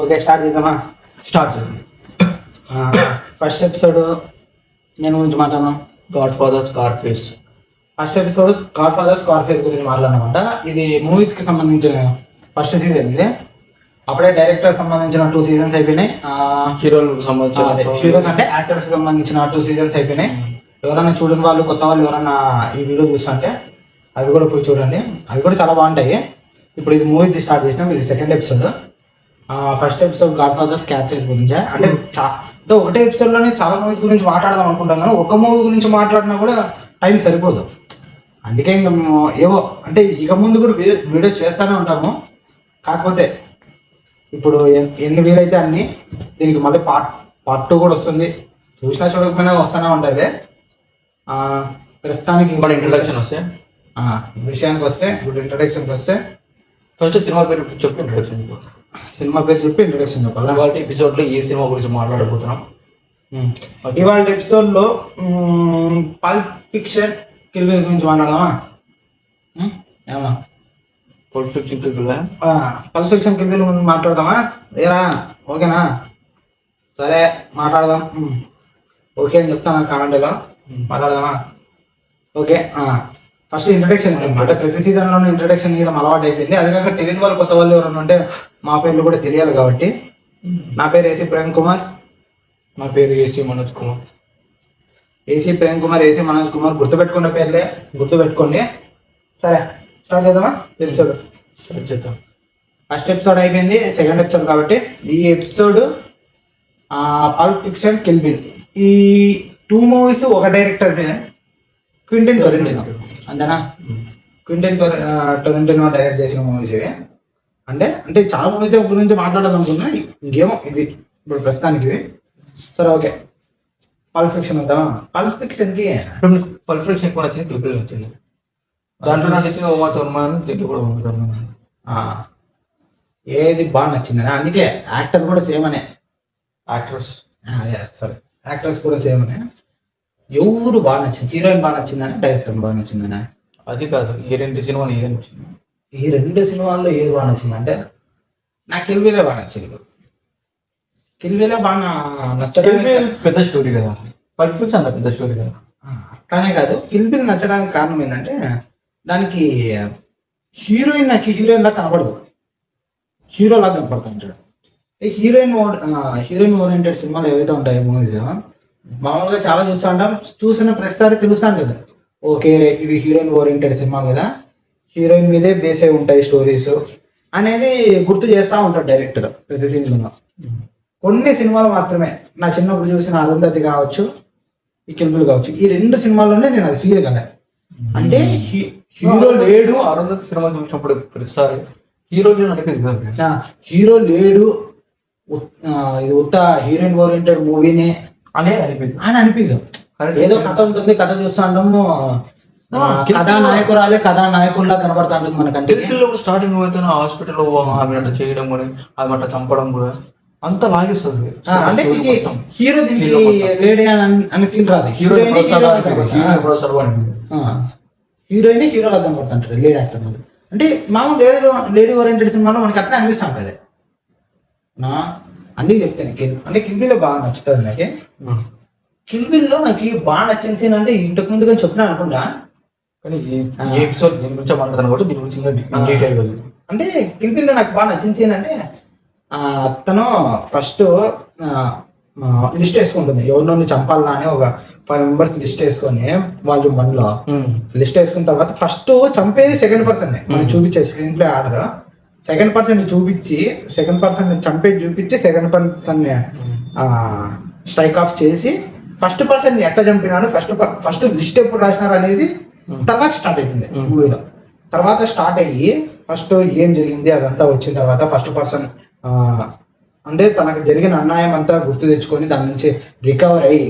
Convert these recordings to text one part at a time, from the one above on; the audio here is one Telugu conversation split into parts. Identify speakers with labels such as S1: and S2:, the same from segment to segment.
S1: ఓకే, స్టార్ట్ చేద్దామా?
S2: స్టార్ట్ చేద్దాం.
S1: ఫస్ట్ ఎపిసోడ్ నేను గురించి మాట్లాడదాం.
S2: God father Scarface.
S1: First episode God father Scarface గురించి మాట్లాడనమాట. ఇది మూవీస్కి సంబంధించిన ఫస్ట్ సీజన్. ఇది అప్పుడే డైరెక్టర్ సంబంధించిన 2 సీజన్స్ అయిపోయినాయి.
S2: హీరోలకు సంబంధించిన
S1: హీరోస్ అంటే యాక్టర్స్ సంబంధించిన 2 సీజన్స్ అయిపోయినాయి. ఎవరైనా చూడని వాళ్ళు, కొత్త వాళ్ళు ఎవరైనా ఈ వీడియో చూస్తుంటే అవి కూడా పోయి చూడండి. అవి కూడా చాలా బాగుంటాయి. ఇప్పుడు ఇది మూవీ స్టార్ట్ చేసినాం. ఇది second episode. First episode God father Scarface గురించి. అంటే ఒకటే ఎపిసోడ్లోనే చాలా మూవీస్ గురించి మాట్లాడదాం అనుకుంటాం, కానీ ఒక మూవీ గురించి మాట్లాడినా కూడా టైం సరిపోదు. అందుకే ఇంకా మేము ఏవో అంటే ఇక ముందు కూడా వీడియోస్ చేస్తూనే ఉంటాము. కాకపోతే ఇప్పుడు ఎన్ని వీలైతే అన్ని, దీనికి మళ్ళీ పార్ట్ 2 కూడా వస్తుంది. చూసినా చూడకపోయినా వస్తూనే ఉంటుంది. ప్రస్తుతానికి
S2: మన ఇంట్రడక్షన్ వస్తే
S1: విషయానికి వస్తే, ఇప్పుడు ఇంట్రడక్షన్కి వస్తే
S2: ఫస్ట్ సినిమా పేరు చెప్పి ఇంట్రడక్షన్.
S1: సినిమా పేరు చెప్పి ఇంట్రడక్షన్ చెప్పాలి.
S2: ఇవాళ ఎపిసోడ్లో ఏ సినిమా గురించి మాట్లాడబోతున్నాం?
S1: ఇవాళ ఎపిసోడ్లో పల్ప్ ఫిక్షన్ కిల్ బిల్ గురించి మాట్లాడదామా? ఏమన్నా
S2: పల్ప్ ఫిక్షన్
S1: కిల్ బిల్ గురించి మాట్లాడదామా? ఏరా ఓకేనా? సరే మాట్లాడదాం. ఓకే అని చెప్తాను కామెంట్లో. మాట్లాడదామా? ఓకే. ఫస్ట్ ఇంట్రడక్షన్ అనమాట. ప్రతి సీజన్లోనూ ఇంట్రడక్షన్ ఇవ్వడం అలవాటు అయిపోయింది. అది కాక తెలియని వాళ్ళు, కొత్త వాళ్ళు ఎవరైనా ఉంటే మా పేర్లు కూడా తెలియాలి కాబట్టి. నా పేరు ఏసీ ప్రేమ్ కుమార్.
S2: నా పేరు ఏసీ మనోజ్ కుమార్.
S1: ఏసీ ప్రేమ్ కుమార్, ఏసీ మనోజ్ కుమార్ గుర్తుపెట్టుకున్న పేర్లే, గుర్తుపెట్టుకోండి. సరే స్టార్ట్ చేద్దామా ఎపిసోడ్?
S2: స్టార్ట్ చేద్దాం.
S1: ఫస్ట్ ఎపిసోడ్ అయిపోయింది, సెకండ్ ఎపిసోడ్ కాబట్టి ఈ episode Pulp Fiction Kill Bill. ఈ 2 మూవీస్ ఒక డైరెక్టర్, క్వింటన్ టొరంటినో. అంతేనా? క్వింటన్ టొరంటినో డైరెక్ట్ చేసిన మూవీస్ ఇవి. అంటే చాలా మూవీస్ గురించి మాట్లాడాలనుకున్నా, ఇంకేమో ఇది ఇప్పుడు ప్రస్తుతానికి. సరే ఓకే, పల్ప్ ఫిక్షన్ వద్దామా? పల్ప్ ఫిక్షన్కి
S2: పల్ప్ ఫిక్షన్ కూడా వచ్చింది, కిల్ బిల్ వచ్చింది. దాంట్లో నాకు ఇచ్చిన ఉమా తుర్మాన్, దీంట్లో కూడా ఉమా తుర్మాన్.
S1: ఏది బాగా నచ్చిందని? అందుకే యాక్టర్ కూడా సేమ్ అనే.
S2: యాక్ట్రెస్
S1: సరే, యాక్టర్స్ కూడా సేమ్ అనే. ఎవరు బాగా నచ్చింది? హీరోయిన్ బాగా నచ్చిందని, డైరెక్టర్ బాగా నచ్చిందని?
S2: అది కాదు, ఈ 2 సినిమాలు ఏం నచ్చింది?
S1: ఈ 2 సినిమాల్లో ఏది బాగా నచ్చింది అంటే నాకు కిల్ బిలే బాగా నచ్చింది. కిల్ బిలే బాగా నచ్చడానికి
S2: పెద్ద స్టోరీ కదా, పల్ప్ ఫిక్షన్ అంత పెద్ద స్టోరీ కదా.
S1: అట్లానే కాదు, కిల్ బిల్ నచ్చడానికి కారణం ఏంటంటే దానికి హీరోయిన్ నాకు హీరోయిన్ లాగా కనపడదు, హీరో లాగా కనపడుతుంటాడు. హీరోయిన్ ఓరియంటెడ్ సినిమాలు ఏవైతే ఉంటాయో మూవీస్ మామూలుగా చాలా చూస్తూ ఉంటాం. చూసిన ప్రతిసారి తెలుస్తూ ఉంటుంది, ఓకే ఇది హీరోయిన్ ఓరియంటెడ్ సినిమా కదా, హీరోయిన్ మీదే బేస్ అయి ఉంటాయి స్టోరీస్ అనేది గుర్తు చేస్తూ ఉంటాడు డైరెక్టర్ ప్రతి సినిమాలో. కొన్ని సినిమాలు మాత్రమే, నా చిన్నప్పుడు చూసిన అరుంధతి కావచ్చు, ఈ కిల్ బిల్ కావచ్చు, ఈ 2 సినిమాల్లోనే నేను అది ఫీల్ కదా. అంటే హీరో లేడు.
S2: అరుంధతి సినిమా చూసినప్పుడు ప్రతిసారి హీరో అనిపిస్తుంది,
S1: హీరో లేడు, ఇది ఉత్త హీరోయిన్ ఓరియంటెడ్ మూవీనే అని అనిపిద్దాం. ఏదో కథ ఉంటుంది, కథ చూస్తూ ఉంటాము, కథానాయకురాలే కథానాయకుల్లా కనబడతా ఉంటుంది మనకంటే.
S2: స్టార్టింగ్ అయితే హాస్పిటల్లో ఆమె అట్లా చేయడం కూడా, ఆమె అట్లా చంపడం కూడా అంత లాగేస్తుంది.
S1: అంటే హీరో లేడీ అని ఫీల్ రాదు. హీరోయిన్ హీరోలా కనబడుతుంటారు లేడీ యాక్టర్. అంటే మామూలు లేడీ ఓరియంటెడ్ సినిమాలో మనకి అట్లా అనిపిస్తూ ఉంటుంది. అందుకే చెప్తాను, అంటే కిల్ బిల్ బాగా నచ్చుతుంది నాకు. కిల్ బిల్లో నాకు బాగా నచ్చిన సీన్ అంటే ఇంతకు ముందుగా చెప్పినా అనుకుంటా,
S2: కానీ ఈ ఎపిసోడ్ దీని గురించి మాట్లాడతాను కాబట్టి దీని గురించి
S1: అంటే కిల్ బిల్లో నాకు బాగా నచ్చిన సీన్ అంటే తను ఫస్ట్ లిస్ట్ వేసుకుంటుంది, ఎవరినో చంపాలా అని. ఒక 5 మెంబర్స్ లిస్ట్ వేసుకొని వాళ్ళు మనలో లిస్ట్ వేసుకున్న తర్వాత ఫస్ట్ చంపేది సెకండ్ పర్సన్ మనం చూపించే screen play order. Second person చూపించి, సెకండ్ పర్సన్ చంపేది చూపించి, సెకండ్ పర్సన్ స్ట్రైక్ ఆఫ్ చేసి ఫస్ట్ పర్సన్ ఎట్లా చంపినాడు, ఫస్ట్ లిస్ట్ ఎప్పుడు రాసినారు అనేది తర్వాత స్టార్ట్ అవుతుంది మూవీలో. తర్వాత స్టార్ట్ అయ్యి ఫస్ట్ ఏం జరిగింది అదంతా వచ్చిన తర్వాత ఫస్ట్ పర్సన్ అంటే తనకు జరిగిన అన్యాయం అంతా గుర్తు తెచ్చుకొని దాని నుంచి రికవర్ అయ్యి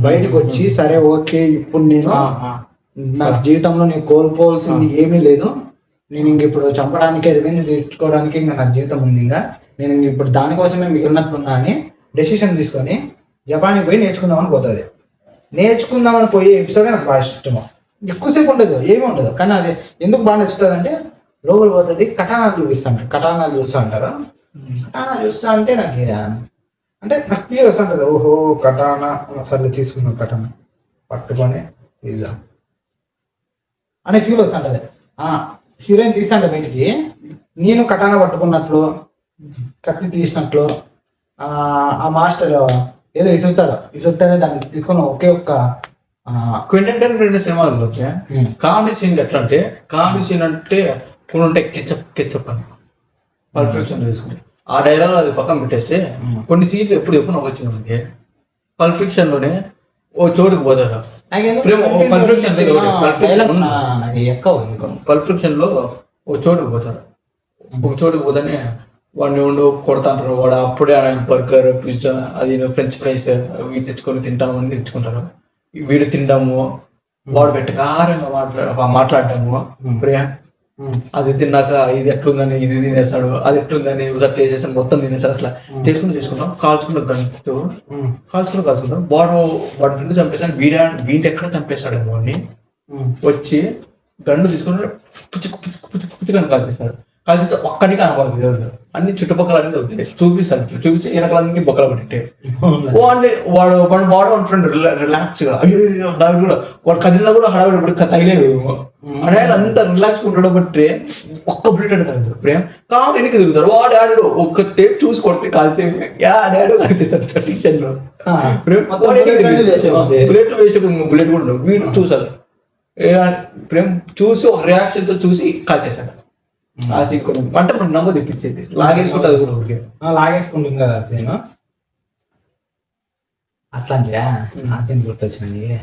S1: బయటకు వచ్చి, సరే ఓకే ఇప్పుడు నేను నాకు జీవితంలో నేను కోల్పోవాల్సింది ఏమీ లేదు, నేను ఇంక ఇప్పుడు చంపడానికి రివెంజ్ తెచ్చుకోవడానికి ఇంకా నా జీవితం ఉంది, ఇంకా నేను ఇప్పుడు దానికోసమే మిగిలినట్లున్నా అని డెసిషన్ తీసుకొని జపాన్కి పోయి నేర్చుకుందామని పోతుంది. నేర్చుకుందామని పోయే ఎపిసోడే నాకు బాగా ఇష్టము. ఎక్కువసేపు ఉండదు, ఏమి ఉండదు, కానీ అది ఎందుకు బాగా నచ్చుతుంది అంటే లోపల పోతుంది, కటానాలు చూపిస్తూ ఉంటారు. చూస్తా అంటే అంటే నాకు ఫీల్ వస్తుంటది, ఓహో కటానా సర్లే తీసుకున్నాం కటానా పట్టుకొని తీద్దాం అనే ఫీల్ వస్తుంటది. హీరోయిన్ తీసాంట బయటికి, నేను కటానా పట్టుకున్నట్లు కత్తి తీసినట్లు ఆ మాస్టర్ ఏదో ఇసురుతానే దాన్ని తీసుకొని ఒకే ఒక్క
S2: క్వింటన్ రెండు సినిమాలు కామెడీ సీన్ ఎట్లా అంటే, కామెడీ సీన్ అంటే కొన్ని ఉంటాయి, కెచ్చప్ అని పర్ఫెక్షన్ చేసుకుంటే ఆ డైలాగ్ అది పక్కన పెట్టేస్తే కొన్ని సీన్లు ఎప్పుడు నవ్వచ్చు మనకి. పర్ఫెక్షన్ లోనే ఓ చోటుకు పోతారు, పర్ఫెక్షన్ లో ఓ చోటుకు పోతారు, ఒక చోటుకు పోతానే వాడిని ఉండు కొడతాంటారు, వాడు అప్పుడే బర్గర్ పిజ్జా అది ఫ్రెంచ్ ఫ్రైస్ అవి తెచ్చుకొని తింటాము అని తెచ్చుకుంటారు. వీడు తినడము, వాడు పెట్టకారంగా మాట్లాడటము, ప్రియా అది తిన్నాక ఇది ఎట్లుందని ఇది తినేస్తాడు, అది ఎట్లుందని ఒకసారి టేస్ట్ మొత్తం తినేస్తాడు. అట్లా చేసుకుంటాం కాల్చుకుంటాం వాడు రెండు చంపేస్తాడు, వీడి ఎక్కడ చంపేస్తాడు వాడిని. వచ్చి గండు తీసుకుని పుచ్చుకొని కాల్చేస్తాడు. కాల్చేస్తే ఒక్కడికి కనపడదు, అన్ని చుట్టుపక్కల అన్ని అవుతాయి, చూపిస్తే వెనకాలన్నీ బొక్కలు పట్టే వాడు ఫ్రెండ్ రిలాక్స్ గా కూడా వాడు కదిలినా కూడా హడావిడి తగిలేదు అనే అంత రిలాక్స్ ఉంటాడు. బట్టి ఒక్క బుల్లెట్ అంటారు ప్రేమ కాదు వెనక్కి తిరుగుతారు, వాడు ఆడాడు ఒక్క టేప్ చూసి కొట్టి కాల్చే ఆడాడు కనిపిస్తాడు కిచెన్ లో. బుల్లెట్ వేస్ట్ బుల్లెట్ కూడా వీడు చూసాడు, ప్రేమ చూసి ఒక రియాక్షన్ తో చూసి కాల్చేశాడు. ఆ సీన్ అంటే మనకు నమ్మ తెప్పించేది, లాగేసుకుంటుంది కూడా ఊరికే
S1: లాగేసుకుంటుంది కదా సీన్. అట్లాంటివా ఆ సీన్ గుర్తొచ్చినాయి.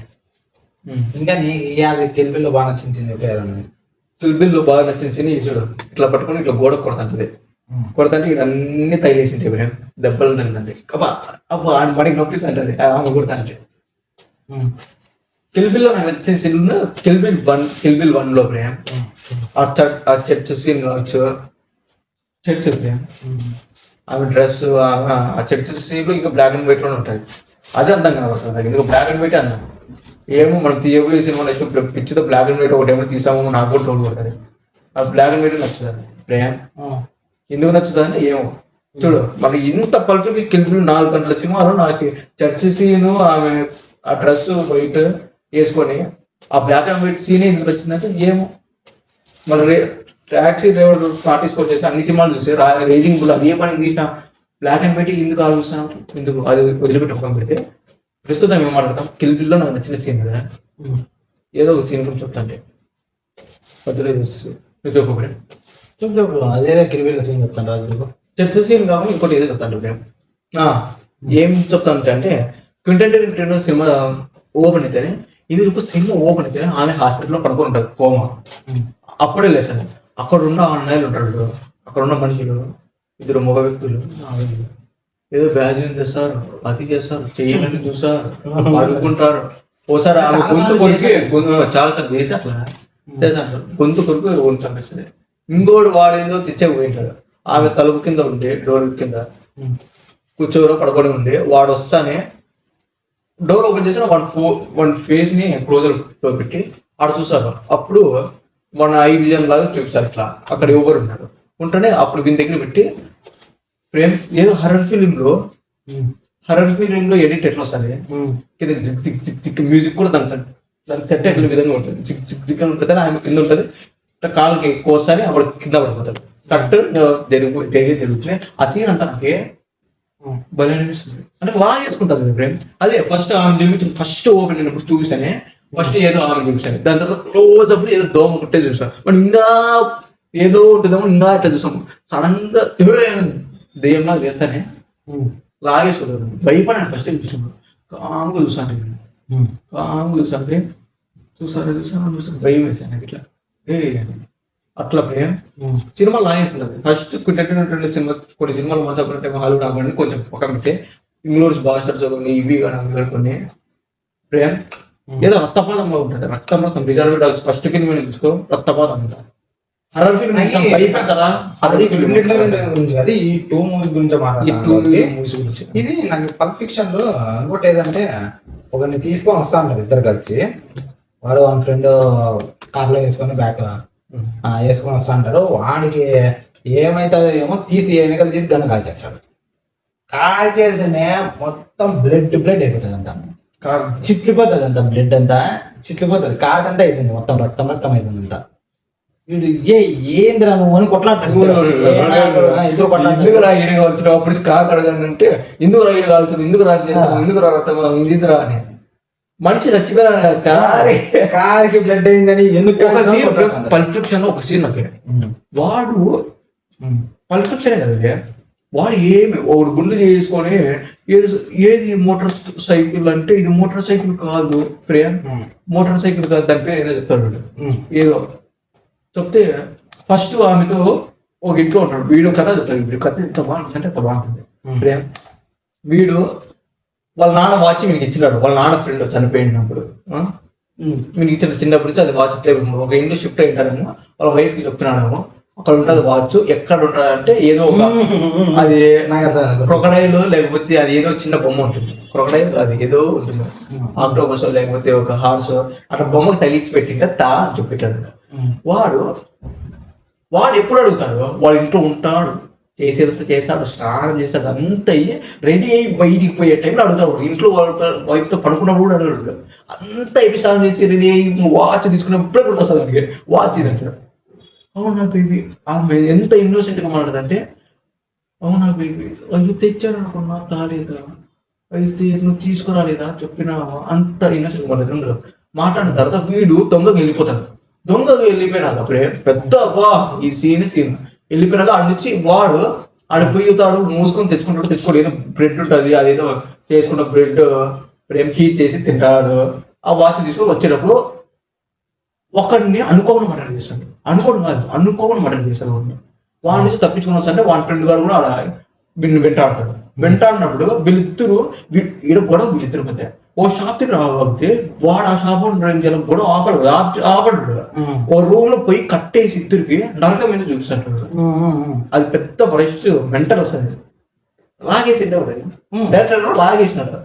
S1: ఇంకా కిల్బిల్లో బాగా నచ్చింది
S2: కిల్బిల్లో బాగా నచ్చిన సీన్ చూడు, ఇట్లా పట్టుకుని ఇట్లా గోడ కొడతాంటది, కొడతాంటే ఇక్కడ అన్ని తగిలేసింటాయి దెబ్బలు తగ్గిందంటే అబ్బా మనకి నొప్పిస్తుంటది ఆమె కొడతాంటే. కిల్బిల్లో నాకు నచ్చిన సీన్ కిల్బిల్ 1 లో ప్రేమ్ ఆ చర్చ్ సీన్ కావచ్చు, చర్చ్ ప్రేమ్ ఆమె డ్రెస్ ఆ చర్చ్ సీన్ లో ఇంకా బ్లాక్ అండ్ వైట్ లోనే ఉంటుంది, అదే అర్థం కనబడుతుంది ఇంకా బ్లాక్ అండ్ వైట్ అన్నాం. ఏమో మనం తీయబోయే సినిమా నచ్చిన పిచ్చితో బ్లాక్ అండ్ వైట్ ఒకటి ఏమో తీసామో నాకు కూడా తోడు పడుతుంది. ఆ బ్లాక్ అండ్ వైట్ నచ్చుతుంది ప్రేమ్. ఎందుకు నచ్చుతుంది అంటే ఏమో చూడు మన ఇంత పర్ఫెక్ట్ కిల్బిల్ 4 గంటల సినిమాలో నాకు చర్చ్ సీను ఆమె ఆ డ్రెస్ వైట్ వేసుకొని ఆ బ్లాక్ అండ్ వైట్ సీన్ ఎందుకు వచ్చిందంటే ఏమో మన టాక్సీ డ్రైవర్ పార్టిసిపేట్ చేసి అన్ని సినిమాలు చూసి రేజింగ్ బుల్ అది ఏ పని తీసినా బ్లాక్ అండ్ వైట్ ఎందుకు ఆలోచిస్తాం, ఎందుకు అది వదిలిపెట్టి పక్కన పెడితే ప్రస్తుతం ఏం మాట్లాడతాం. కిల్బిల్లో నాకు నచ్చిన సీన్ కదా, ఏదో ఒక సీన్ గురించి చెప్తాంటే మధ్యలో
S1: చెప్పు అదే కిల్బిల్లో సీన్ చెప్తాను.
S2: చర్చ సీన్ కాకుండా ఇంకోటి ఏదో చెప్తాను నేను. ఏం చెప్తానంటే అంటే క్వింటన్ టెరెంటినో సినిమా ఓపెన్ అయితేనే ఇది సినిమా ఓపెన్ అయితేనే ఆమె హాస్పిటల్లో పడుకొని ఉంటుంది కోమా, అప్పుడే లేచాను. అక్కడ ఉన్న అన్నయ్యలు ఉంటాడు, అక్కడ ఉన్న మనుషులు 2 మగ వ్యక్తులు ఏదో బ్యాజింగ్ చేస్తారు, అది చేస్తారు, చెయ్యాలని చూస్తారు, అడుగుకుంటారు. ఓసారి ఆమె గొంతు కొరికి చాలా సార్లు చేసి అట్లా చేశాను, గొంతు కొరికి చంపేస్తుంది. ఇంకోటి వాడేదో తెచ్చేపోయింటాడు, ఆమె తలుపు కింద ఉండే డోర్ కింద కూర్చోరు పడుకొని ఉండే, వాడు వస్తానే డోర్ ఓపెన్ చేసిన వన్ ఫేస్ ని క్లోజర్ లో పెట్టి ఆడ చూసారు. అప్పుడు మన ఐ విజన్ లాగా చూపిస్తారు, ఇట్లా అక్కడ ఎవరు ఉన్నారు ఉంటేనే అప్పుడు వీని దగ్గర పెట్టి ప్రేమ్ ఏదో హర్రర్ ఫిలిం లో ఎడిట్ ఎట్లా వస్తుంది జిక్ జిక్ జిక్ జిక్ మ్యూజిక్ కూడా దానికి సెట్ ఎట్ల విధంగా ఉంటుంది, జిక్ జిక్ జిక్ అని ఉంటుంది, ఆయన కింద ఉంటుంది కాళ్ళకి ఎక్కువ వస్తానే అప్పుడు కింద పడిపోతాడు. కరెక్ట్ జరుగుతుంది ఆ సీన్ అంతా నాకే భలే అనిపిస్తుంది, అంటే బాగా చేసుకుంటారు ప్రేమ్. అదే ఫస్ట్ ఆమె చూపించింది, ఫస్ట్ ఓపెన్ అయినప్పుడు చూపిస్తానే ఫస్ట్ ఏదో ఆమె చూపిస్తాను, దాని తర్వాత క్లోజ్ అప్పుడు ఏదో దోమ కుట్టే చూసాం, మనం ఇంకా ఏదో ఉంటుందేమో ఇంకా ఇట్లా చూసాం, సడన్ గా దెయ్యంలా చేస్తానే లాగేసుకుంటారు. భయపడాను ఫస్ట్ చూసాను, కాముగా చూసాను చూసాను భయం వేసాను ఇట్లా అట్లా ప్రేమ్. సినిమా లాగేసుకుంటుంది ఫస్ట్ సినిమా, కొన్ని సినిమాలు మోసపడితే హాలీవుడ్ అవ్వండి కొంచెం పక్కన పెట్టి ఇంగ్లీష్ బాస్టర్స్ ఇవి కొన్ని ప్రేమ్ ఏదో రక్తపాతంలో ఉంటుంది, రక్తపాతం రిజర్వ్ డాగ్స్ ఫస్ట్ కింద మీద చూసుకో రక్తపాతం ఉంటుంది. హర్రర్ ఫిల్మ్ భయపెడతారా
S1: గురించి ఈ 2 మూవీస్ గురించి మాట్లాడుతుంది. ఇది నాకు పర్ఫెక్షన్ లో ఇంకోటి ఏదంటే ఒకరిని తీసుకొని వస్తా ఉంటారు ఇద్దరు కలిసి, వాడు వాళ్ళ ఫ్రెండ్ కార్లో వేసుకొని బ్యాక్ వేసుకొని వస్తా అంటారు. వాడికి ఏమైతుందో ఏమో తీసి ఎన్నికలు తీసి గన్ను కాల్చేస్తాడు. కాల్చేసినే మొత్తం బ్లడ్ అయిపోతుంది అంతా, చిట్లిపోతుంది అంతా, బ్లడ్ అంతా చిట్లిపోతుంది, కాటంతా అయిపోయింది మొత్తం, రక్తం అవుతుంది అంతా. వీడు ఏంద్రా నువ్వు అని కొట్లాడుతాడు,
S2: ఎందుకు ఈడు కాల్చిన అప్పుడు కాకడగంటే ఎందుకు ఈడు కాల్చుడు, ఎందుకు రా చేస్తాను, ఎందుకు రా రక్తం ఎందుకు రా అని. మనిషి చచ్చిపోయినా
S1: కారికి బ్లడ్ అయిందని ఎందుకు.
S2: పల్ఫిక్షన్ ఒక సీన్ నాకు, వాడు పల్ఫిక్షనే కదా, వాడు ఏమి ఒకడు గుండు చేసుకొని ఏది మోటార్ సైకిల్ అంటే ఇది మోటార్ సైకిల్ కాదు ప్రేమ్, మోటార్ సైకిల్ కాదు, దాని పేరు ఏదో చెప్తాడు, ఏదో చెప్తే ఫస్ట్ ఆమెతో ఒక ఇంట్లో ఉంటాడు, వీడు కథ చెప్తాడు, వీడు కథ ఎంత బాగుంటుంది అంటే అంత బాగుంటుంది ప్రేమ్. వీడు వాళ్ళ నాన్న వాచ్ వీనికి ఇచ్చినాడు, వాళ్ళ నాన్న ఫ్రెండ్ చనిపోయినప్పుడు వీనికి ఇచ్చిన చిన్నప్పటి నుంచి అది వాచ్ టేబుల్ ఒక ఇంట్లో షిఫ్ట్ అయింటాడేమో, వాళ్ళ వైఫ్ కి చెప్తున్నాడేమో అక్కడ ఉంటుంది వాచ్, ఎక్కడ ఉంటుంది అంటే ఏదో ఒక అది క్రొకడైల్ లేకపోతే అది ఏదో చిన్న బొమ్మ ఉంటుంది, క్రొకడైల్ అది ఏదో ఉంటుంది, ఆక్టోపస్ లేకపోతే ఒక హార్స్ అట్లా బొమ్మకి తగిలించి పెట్టింటే తా అని చెప్పేటాడు. వాడు ఎప్పుడు అడుగుతాడు, వాడు ఇంట్లో ఉంటాడు, చేసేదంతా చేస్తాడు, స్నానం చేస్తాడు, అంతా రెడీ అయ్యి బయటికి పోయే టైంలో అడుగుతాడు, ఇంట్లో వైఫ్ తో పడుకున్నప్పుడు కూడా అడుగుతాడు, అంతా అయిపోయి స్నానం చేసి రెడీ అయ్యి వాచ్ తీసుకున్నప్పుడే గుర్తొస్తుంది అడిగి వాచ్ అంటాడు. అవునా బేబీ, ఆమె ఎంత ఇన్నోసెంట్గా మాట్లాడదంటే, అవునా బేబీ అయ్యో తెచ్చాను అనుకున్నా తాలేదా, అయితే నువ్వు తీసుకురాలేదా చెప్పినావా, అంత ఇన్నోసెంట్ మాట్లాడదు. మాట్లాడిన తర్వాత వీడు దొంగకు వెళ్ళిపోతాడు, దొంగకు వెళ్ళిపోయినాక అప్పుడే పెద్ద ఈ సీన్ వెళ్ళిపోయినాక ఆడ నుంచి వాడు ఆడిపోతాడు, మూసుకొని తెచ్చుకోడు, ఏదో బ్రెడ్ ఉంటుంది అదేదో చేసుకున్న బ్రెడ్ ప్రేమ్ హీట్ చేసి తింటాడు. ఆ వాచ్ తీసుకొని వచ్చేటప్పుడు ఒకడిని అనుకోకుండా మటన్ చేస్తాడు, అనుకోకుండా మటన్ చేస్తాడు, వాడి నుంచి తప్పించుకుని వస్తుంటే వాడి ఫ్రెండ్ గారు కూడా అలా వెంటాడతాడు. వెంటాడినప్పుడు వీళ్ళిద్దరు గొడవ, వీళ్ళిద్దరు మధ్య ఓ షాప్ దగ్గర రాకపోతే వాడు ఆ షాప్ గొడవ ఆపడు, ఓ రూమ్ లో పోయి కట్టేసి ఇద్దరికి నరక మీద చూపిస్తాడు. అది పెద్ద పరిస్థితి, మెంటల్ వస్తుంది, లాగేసి లాగేసినాడు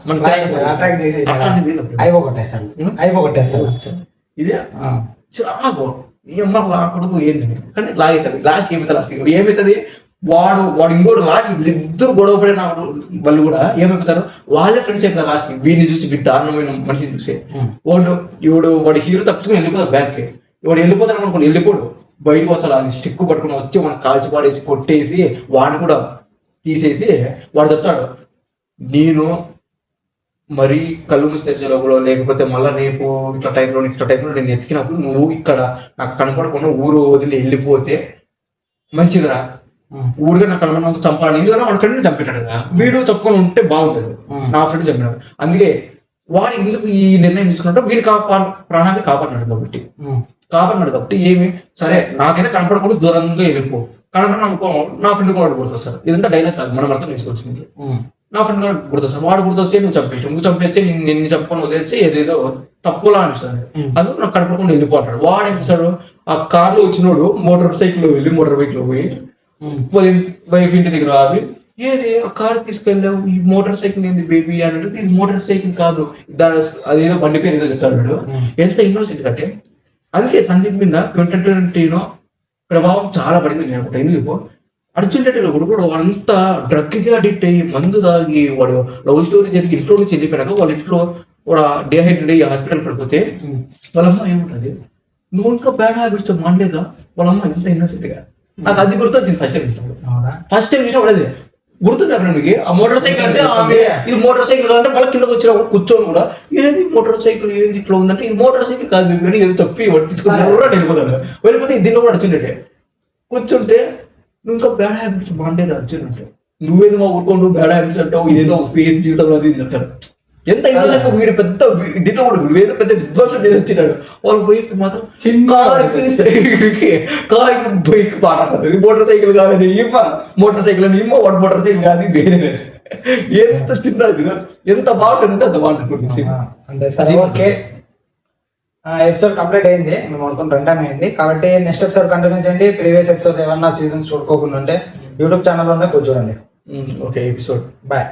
S2: ఇదే చాలా కొడుకు ఏంది కానీ లాగేసాడు. లాస్ట్ ఏమవుతుంది, వాడు ఇంకోటి లాస్ట్ ఇద్దరు గొడవ పడిన వాళ్ళు కూడా ఏమైపోతారు, వాళ్ళే ఫ్రెండ్స్ అయిపోతారు లాస్ట్. వీడిని చూసి వీడి దారుణమైన మనిషిని చూసి వాడు హీరో తప్పుకుని వెళ్ళిపోతారు బ్యాక్, వాడు వెళ్ళిపోతారు అనుకోండి, వెళ్ళిపోడు, బయటకు వస్తాడు, అది స్టిక్ పట్టుకుని వచ్చి మనకు కాల్చి పాడేసి కొట్టేసి వాడిని కూడా తీసేసి వాడు చెప్తాడు, నేను మరీ కళ్ళు మూసి తెచ్చేలో కూడా లేకపోతే మళ్ళీ రేపు ఇట్లా టైంలో నేను ఎతికినప్పుడు నువ్వు ఇక్కడ నాకు కనపడకుండా ఊరు వదిలి వెళ్ళిపోతే మంచిదిరా, ఊరిగా నాకు కనపడినందుకు చంపాలని, ఎందుకంటే వాడి ఫ్రెండ్ చంపేటాడు కదా, వీడు తప్పుకొని ఉంటే బాగుంటుంది, నా ఫ్రెండ్ చంపినాడు, అందుకే వాడు ఎందుకు ఈ నిర్ణయం తీసుకున్నట్టు వీడు ప్రాణాన్ని కాపాడినాడు కాబట్టి ఏమి సరే నాకైతే కనపడకుండా దూరంగా వెళ్ళిపో, కనపడిన అనుకో నా ఫ్రెండ్ కూడా గుర్తొస్తారు. ఇదంతా డైలాగ్ కాదు, మనం అర్థం చేసుకోవాల్సింది. నా ఫ్రెండ్ కూడా గుర్తొస్తాను, వాడు గుర్తొస్తే నువ్వు చంపేస్తే నిన్ను చంపుకొని వదిలేస్తే ఏదేదో తప్పులా అనిపిస్తుంది, అందుకు నాకు కనపడకుండా వెళ్ళిపోతాడు. వాడు ఏం చేస్తాడు, ఆ కార్లో వచ్చినోడు మోటార్ సైకిల్ వెళ్ళి మోటార్ బైక్ లో పోయి వైఫ్ ఇంటి దగ్గర ఆగి, ఏది ఆ కార్ తీసుకెళ్ళావు, ఈ మోటార్ సైకిల్ ఏంది బేబీ అని అంటే, ఇది మోటార్ సైకిల్ కాదు అదేదో బండి పేరు ఏదో చెప్తాడు. ఎంత ఇన్నోసెంట్ కంటే అందుకే సందీప్ మీద 2020 ప్రభావం చాలా పడింది. నేను ఎందుకు అర్జున్ రెడ్డిలో కూడా అంతా డ్రగ్ కి అడిక్ట్ అయ్యి మందు తాగి వాడు లవ్ స్టోరీ జరిగి ఇంట్లో నుంచి వెళ్ళిపోయినాక వాళ్ళ ఇంట్లో కూడా డిహైడ్రేట్ అయ్యి హాస్పిటల్ పడిపోతే వాళ్ళమ్మ ఏముంటది, నువ్వు ఇంకా బ్యాడ్ హ్యాబిట్స్ మానలేదా, వాళ్ళమ్మ ఎంత ఇన్నోసెంట్ గా. నాకు అది గుర్తొచ్చింది ఫస్ట్ టైం విషయం పడేది గుర్తుంది అక్కడ మీకు. ఆ మోటార్ సైకిల్ అంటే ఇది మోటార్ సైకిల్ అంటే మళ్ళీ కిందకి వచ్చిన కూర్చొని కూడా ఏది మోటార్ సైకిల్ ఏంది ఇట్లా ఉందంటే ఇది మోటార్ సైకిల్ కాదు కానీ ఏదో తప్పి తీసుకుని కూడా వెళ్ళిపోతే దీనిలో కూడా అర్జున్ కూర్చుంటే నువ్వు ఇంకా బ్యాడ్ హ్యాబిట్స్ బాగుండేది అర్జున్ అంటే, నువ్వేదో మా ఊరుకోండు బ్యాడ్ హ్యాబిట్స్ అంటావు, ఇదేదో ఫేస్ జీవితంలో అది అంటారు. ఎంత ఇంట్రెస్ట్ వీడు పెద్ద దీంట్లో కూడా వీడు పెద్ద విధ్వంసం చేసి వచ్చినాడు. వాళ్ళు బైక్ మాత్రం బైక్ పాడుతుంది, మోటార్ సైకిల్ కాదని ఇమ్మ మోటార్ సైకిల్ అని ఇమ్మ వాడు మోటార్ సైకిల్ కాదు వేరే. ఎంత చిన్న ఎంత బాగుంటుంది అంత బాగుంటుంది.
S1: ఓకే, ఎపిసోడ్ కంప్లీట్ అయింది, మేము అనుకున్న రన్ టైం అయింది కాబట్టి నెక్స్ట్ ఎపిసోడ్ కంటిన్యూ చేయండి. ప్రీవియస్ ఎపిసోడ్ ఏమన్నా సీజన్స్ చూడుకోకుండా ఉంటే యూట్యూబ్ ఛానల్ లోనే కూర్చోండి.
S2: Okay episode
S1: bye.